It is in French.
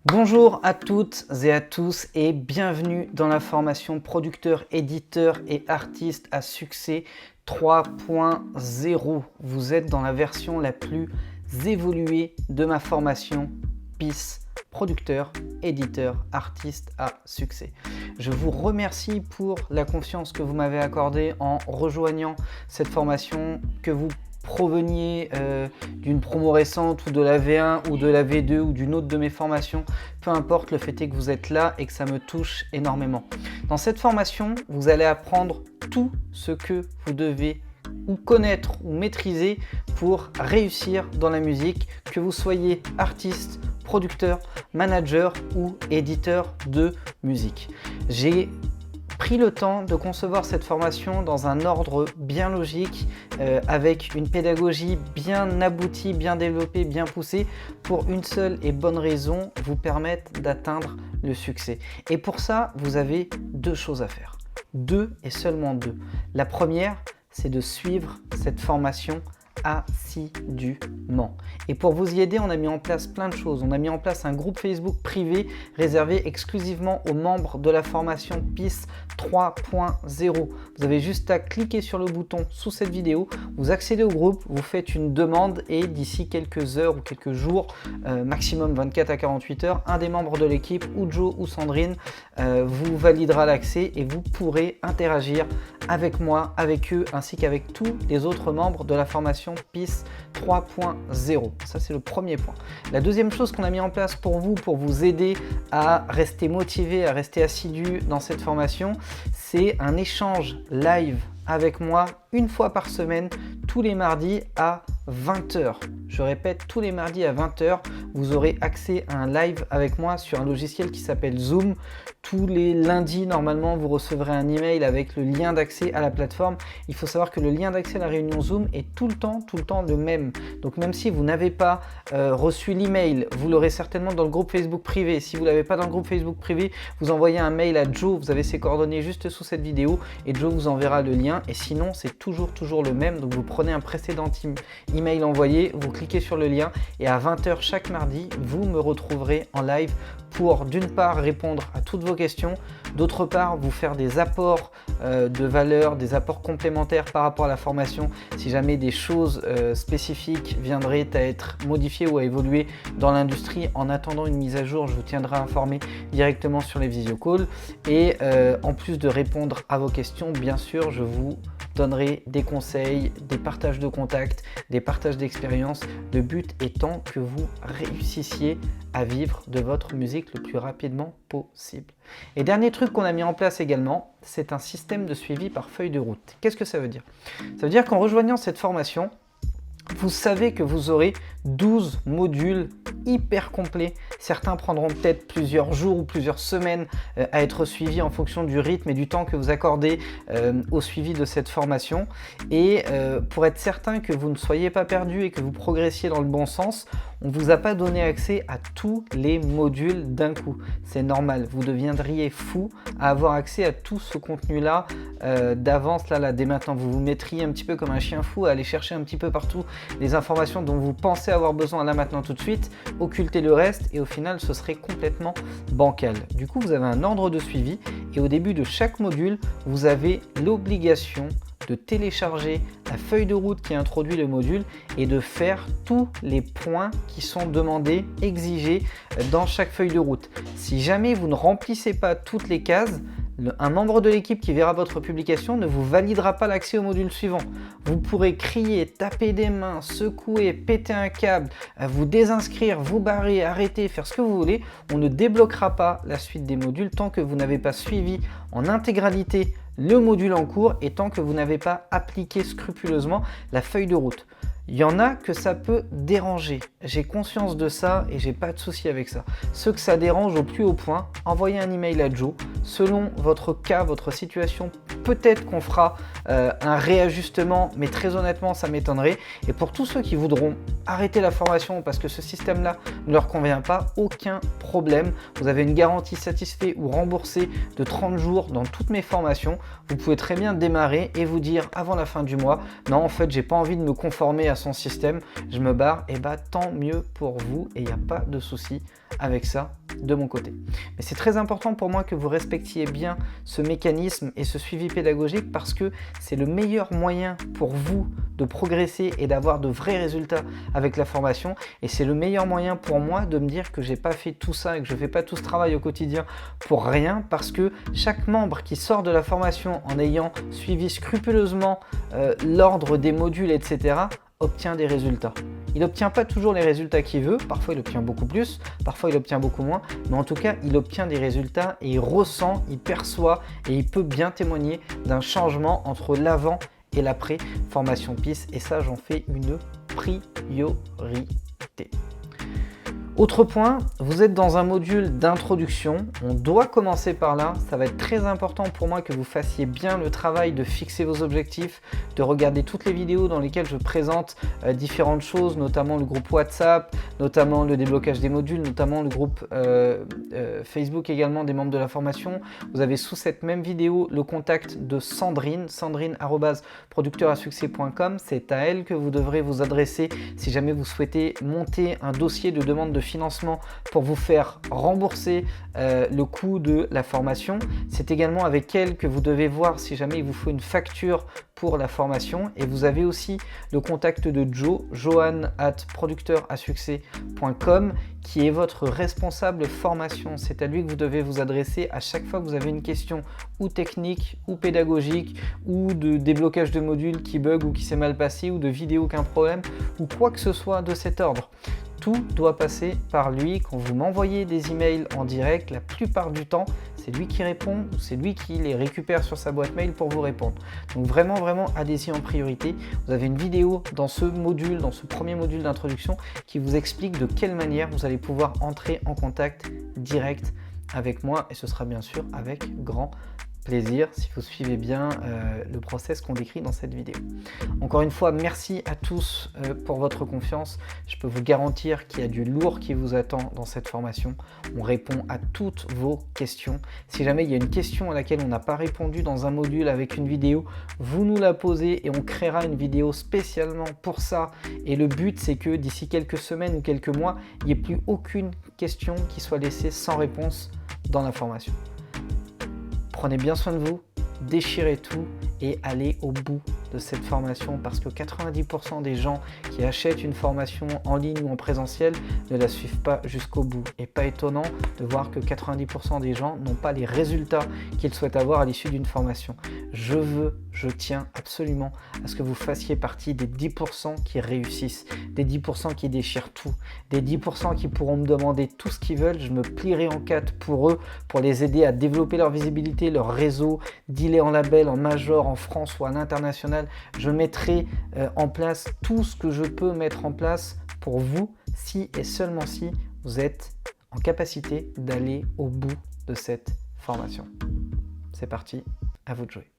Bonjour à toutes et à tous et bienvenue dans la formation producteur, éditeur et artiste à succès 3.0. Vous êtes dans la version la plus évoluée de ma formation PIS, producteur, éditeur, artiste à succès. Je vous remercie pour la confiance que vous m'avez accordée en rejoignant cette formation, que vous proveniez d'une promo récente ou de la V1 ou de la V2 ou d'une autre de mes formations, peu importe, le fait est que vous êtes là et que ça me touche énormément. Dans cette formation, vous allez apprendre tout ce que vous devez ou connaître ou maîtriser pour réussir dans la musique, que vous soyez artiste, producteur, manager ou éditeur de musique. J'ai pris le temps de concevoir cette formation dans un ordre bien logique, avec une pédagogie bien aboutie, bien développée, bien poussée, pour une seule et bonne raison, vous permettre d'atteindre le succès. Et pour ça, vous avez deux choses à faire. Deux et seulement deux. La première, c'est de suivre cette formation assidûment. Et pour vous y aider, on a mis en place plein de choses. On a mis en place un groupe Facebook privé réservé exclusivement aux membres de la formation PIS 3.0. Vous avez juste à cliquer sur le bouton sous cette vidéo, vous accédez au groupe, vous faites une demande et d'ici quelques heures ou quelques jours, maximum 24 à 48 heures, un des membres de l'équipe, ou Joe ou Sandrine, vous validera l'accès et vous pourrez interagir avec moi, avec eux, ainsi qu'avec tous les autres membres de la formation PIS 3.0. Ça, c'est le premier point. La deuxième chose qu'on a mis en place pour vous aider à rester motivé, à rester assidu dans cette formation, c'est un échange live avec moi une fois par semaine, tous les mardis à 20 h. Je répète, tous les mardis à 20 h, vous aurez accès à un live avec moi sur un logiciel qui s'appelle Zoom. Tous les lundis, normalement, vous recevrez un email avec le lien d'accès à la plateforme. Il faut savoir que le lien d'accès à la réunion Zoom est tout le temps le même. Donc même si vous n'avez pas reçu l'email, vous l'aurez certainement dans le groupe Facebook privé. Si vous ne l'avez pas dans le groupe Facebook privé, vous envoyez un mail à Joe, vous avez ses coordonnées juste sous cette vidéo et Joe vous enverra le lien. Et sinon, c'est toujours le même. Donc vous prenez un précédent email envoyé, vous cliquez sur le lien et à 20 h chaque mardi, vous me retrouverez en live pour d'une part répondre à toutes vos questions, d'autre part vous faire des apports de valeur, des apports complémentaires par rapport à la formation si jamais des choses spécifiques viendraient à être modifiées ou à évoluer dans l'industrie. En attendant une mise à jour, je vous tiendrai informé directement sur les visio-calls et en plus de répondre à vos questions, bien sûr, je vous donnerai des conseils, des partages de contacts, des partages d'expériences, le but étant que vous réussissiez à vivre de votre musique le plus rapidement possible. Et dernier truc qu'on a mis en place également, c'est un système de suivi par feuille de route. Qu'est-ce que ça veut dire? Ça veut dire qu'en rejoignant cette formation, vous savez que vous aurez 12 modules hyper complets. Certains prendront peut-être plusieurs jours ou plusieurs semaines à être suivis en fonction du rythme et du temps que vous accordez au suivi de cette formation. Et pour être certain que vous ne soyez pas perdu et que vous progressiez dans le bon sens, on ne vous a pas donné accès à tous les modules d'un coup. C'est normal, vous deviendriez fou à avoir accès à tout ce contenu-là d'avance, là, dès maintenant. Vous vous mettriez un petit peu comme un chien fou à aller chercher un petit peu partout les informations dont vous pensez avoir besoin là maintenant tout de suite, occulter le reste et au final ce serait complètement bancal. Du coup, vous avez un ordre de suivi et au début de chaque module, vous avez l'obligation de télécharger la feuille de route qui introduit le module et de faire tous les points qui sont demandés, exigés dans chaque feuille de route. Si jamais vous ne remplissez pas toutes les cases, un membre de l'équipe qui verra votre publication ne vous validera pas l'accès au module suivant. Vous pourrez crier, taper des mains, secouer, péter un câble, vous désinscrire, vous barrer, arrêter, faire ce que vous voulez. On ne débloquera pas la suite des modules tant que vous n'avez pas suivi en intégralité le module en cours et tant que vous n'avez pas appliqué scrupuleusement la feuille de route. Il y en a que ça peut déranger, j'ai conscience de ça et j'ai pas de souci avec ça. Ceux que ça dérange au plus haut point, envoyez un email à Joe. Selon votre cas, votre situation, peut-être qu'on fera un réajustement, mais très honnêtement, ça m'étonnerait. Et pour tous ceux qui voudront arrêter la formation parce que ce système-là ne leur convient pas, aucun problème. Vous avez une garantie satisfait ou remboursée de 30 jours dans toutes mes formations. Vous pouvez très bien démarrer et vous dire avant la fin du mois, non, en fait, j'ai pas envie de me conformer à son système, je me barre, et bah tant mieux pour vous et il n'y a pas de souci avec ça de mon côté. Mais c'est très important pour moi que vous respectiez bien ce mécanisme et ce suivi pédagogique parce que c'est le meilleur moyen pour vous de progresser et d'avoir de vrais résultats avec la formation. Et c'est le meilleur moyen pour moi de me dire que j'ai pas fait tout ça et que je fais pas tout ce travail au quotidien pour rien, parce que chaque membre qui sort de la formation en ayant suivi scrupuleusement l'ordre des modules, etc., obtient des résultats. Il n'obtient pas toujours les résultats qu'il veut, parfois il obtient beaucoup plus, parfois il obtient beaucoup moins, mais en tout cas il obtient des résultats et il ressent, il perçoit et il peut bien témoigner d'un changement entre l'avant et l'après formation PIS, et ça j'en fais une priorité. Autre point, vous êtes dans un module d'introduction, on doit commencer par là, ça va être très important pour moi que vous fassiez bien le travail de fixer vos objectifs, de regarder toutes les vidéos dans lesquelles je présente différentes choses, notamment le groupe WhatsApp, notamment le déblocage des modules, notamment le groupe Facebook également des membres de la formation. Vous avez sous cette même vidéo le contact de Sandrine, sandrine@producteurasuccès.com, c'est à elle que vous devrez vous adresser si jamais vous souhaitez monter un dossier de demande de financement pour vous faire rembourser le coût de la formation. C'est également avec elle que vous devez voir si jamais il vous faut une facture pour la formation. Et vous avez aussi le contact de johan@producteurasuccès.com qui est votre responsable formation. C'est à lui que vous devez vous adresser à chaque fois que vous avez une question ou technique ou pédagogique ou de déblocage de modules qui bug ou qui s'est mal passé ou de vidéo qu'un problème ou quoi que ce soit de cet ordre. Tout doit passer par lui. Quand vous m'envoyez des emails en direct, la plupart du temps, c'est lui qui répond ou c'est lui qui les récupère sur sa boîte mail pour vous répondre. Donc vraiment, allez-y en priorité. Vous avez une vidéo dans ce module, dans ce premier module d'introduction qui vous explique de quelle manière vous allez pouvoir entrer en contact direct avec moi et ce sera bien sûr avec grand plaisir si vous suivez bien le process qu'on décrit dans cette vidéo. Encore une fois, merci à tous pour votre confiance. Je peux vous garantir qu'il y a du lourd qui vous attend dans cette formation. On répond à toutes vos questions. Si jamais il y a une question à laquelle on n'a pas répondu dans un module avec une vidéo, vous nous la posez et on créera une vidéo spécialement pour ça. Et le but, c'est que d'ici quelques semaines ou quelques mois, il n'y ait plus aucune question qui soit laissée sans réponse dans la formation. Prenez bien soin de vous, déchirez tout et allez au bout de cette formation parce que 90% des gens qui achètent une formation en ligne ou en présentiel ne la suivent pas jusqu'au bout. Et pas étonnant de voir que 90% des gens n'ont pas les résultats qu'ils souhaitent avoir à l'issue d'une formation. Je tiens absolument à ce que vous fassiez partie des 10% qui réussissent, des 10% qui déchirent tout, des 10% qui pourront me demander tout ce qu'ils veulent. Je me plierai en 4 pour eux, pour les aider à développer leur visibilité, leur réseau, dealer en label, en major, en France ou à l'international. Je mettrai en place tout ce que je peux mettre en place pour vous, si et seulement si vous êtes en capacité d'aller au bout de cette formation. C'est parti, à vous de jouer.